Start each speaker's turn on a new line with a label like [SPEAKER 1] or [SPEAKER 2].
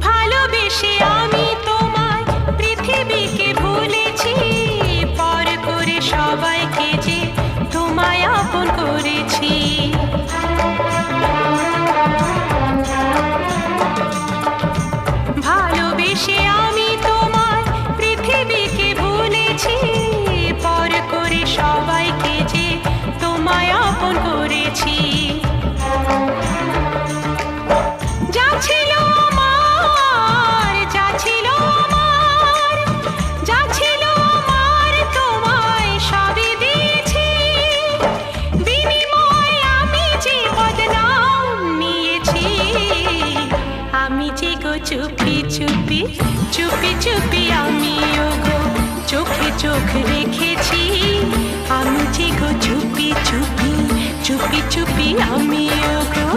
[SPEAKER 1] ভালোবেসে আমি তোমায় পৃথিবীকে ভুলেছি, পর করে সবাইকে যে তোমায় আপন করেছি। ভালোবেসে আমি তোমায় পৃথিবীকে ভুলেছি, পর করে সবাইকে যে তোমায় আপন করেছি। যা ছিল আমার, যা ছিল আমার, যা ছিল আমার তোমায় সবই দিয়েছি। বিনিময়ে আমি যে বদনাম নিয়েছি, আমি যে গো চুপি চুপি চুপি চুপি আমিও গো চোখে চোখ রেখেছি। আমি যে গো চুপি চুপি চুপি চুপি আমিও গো।